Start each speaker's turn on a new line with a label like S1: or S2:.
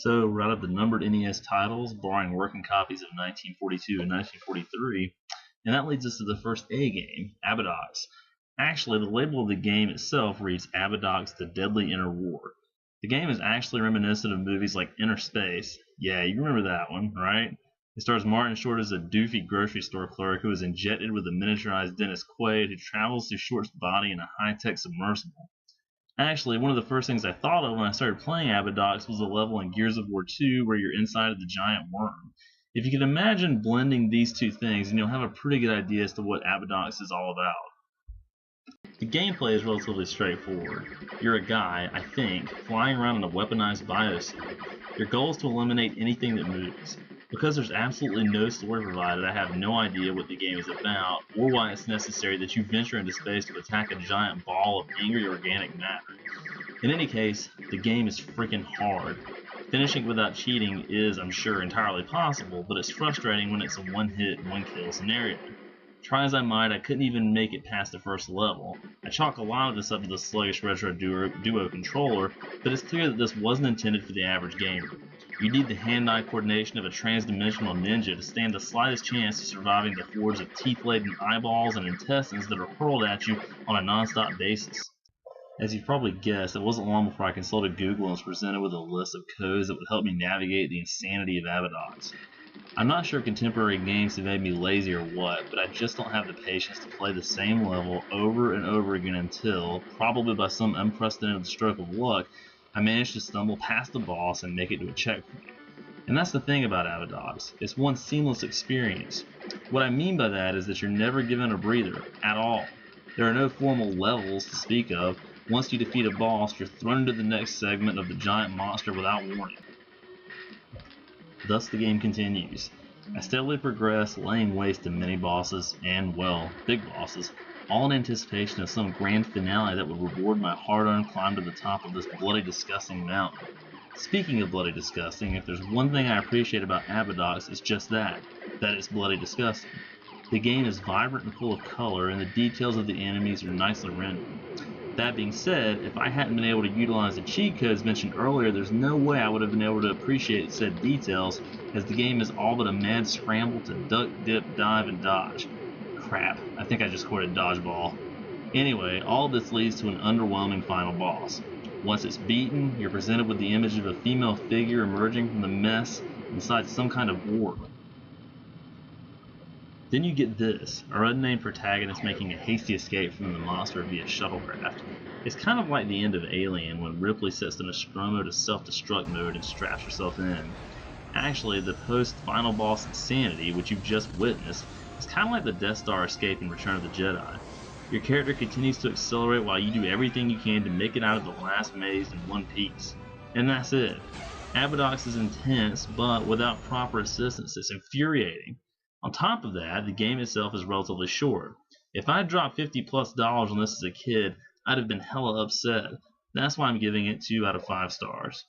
S1: So, right up the numbered NES titles, borrowing working copies of 1942 and 1943, and that leads us to the first A game, Abadox. Actually, the label of the game itself reads Abadox: The Deadly Inner War. The game is actually reminiscent of movies like Inner Space. Yeah, you remember that one, right? It stars Martin Short as a doofy grocery store clerk who is injected with a miniaturized Dennis Quaid who travels through Short's body in a high-tech submersible. Actually, one of the first things I thought of when I started playing Abadox was a level in Gears of War 2 where you're inside of the giant worm. If you can imagine blending these two things, then you'll have a pretty good idea as to what Abadox is all about. The gameplay is relatively straightforward. You're a guy, I think, flying around in a weaponized biosuit. Your goal is to eliminate anything that moves. Because there's absolutely no story provided, I have no idea what the game is about, or why it's necessary that you venture into space to attack a giant ball of angry organic matter. In any case, the game is freaking hard. Finishing without cheating is, I'm sure, entirely possible, but it's frustrating when it's a one-hit, one-kill scenario. Try as I might, I couldn't even make it past the first level. I chalk a lot of this up to the sluggish Retro Duo controller, but it's clear that this wasn't intended for the average gamer. You need the hand-eye coordination of a trans-dimensional ninja to stand the slightest chance of surviving the hordes of teeth-laden eyeballs and intestines that are hurled at you on a non-stop basis. As you've probably guessed, it wasn't long before I consulted Google and was presented with a list of codes that would help me navigate the insanity of Abadox. I'm not sure contemporary games have made me lazy or what, but I just don't have the patience to play the same level over and over again until, probably by some unprecedented stroke of luck, I managed to stumble past the boss and make it to a checkpoint. And that's the thing about Abadox, it's one seamless experience. What I mean by that is that you're never given a breather, at all. There are no formal levels to speak of. Once you defeat a boss, you're thrown into the next segment of the giant monster without warning. Thus the game continues. I steadily progress, laying waste to many bosses, and, well, big bosses, all in anticipation of some grand finale that would reward my hard-earned climb to the top of this bloody disgusting mountain. Speaking of bloody disgusting, if there's one thing I appreciate about Abadox, it's just that it's bloody disgusting. The game is vibrant and full of color, and the details of the enemies are nicely rendered. That being said, if I hadn't been able to utilize the cheat codes mentioned earlier, there's no way I would have been able to appreciate said details, as the game is all but a mad scramble to duck, dip, dive, and dodge. Crap, I think I just quoted dodgeball. Anyway, all this leads to an underwhelming final boss. Once it's beaten, you're presented with the image of a female figure emerging from the mess inside some kind of orb. Then you get this, our unnamed protagonist making a hasty escape from the monster via shuttlecraft. It's kind of like the end of Alien when Ripley sets the Nostromo to self-destruct mode and straps herself in. Actually, the post-final boss Insanity, which you've just witnessed, is kind of like the Death Star escape in Return of the Jedi. Your character continues to accelerate while you do everything you can to make it out of the last maze in one piece. And that's it. Abadox is intense, but without proper assistance, it's infuriating. On top of that, the game itself is relatively short. If I had dropped $50+ on this as a kid, I'd have been hella upset. That's why I'm giving it 2 out of 5 stars.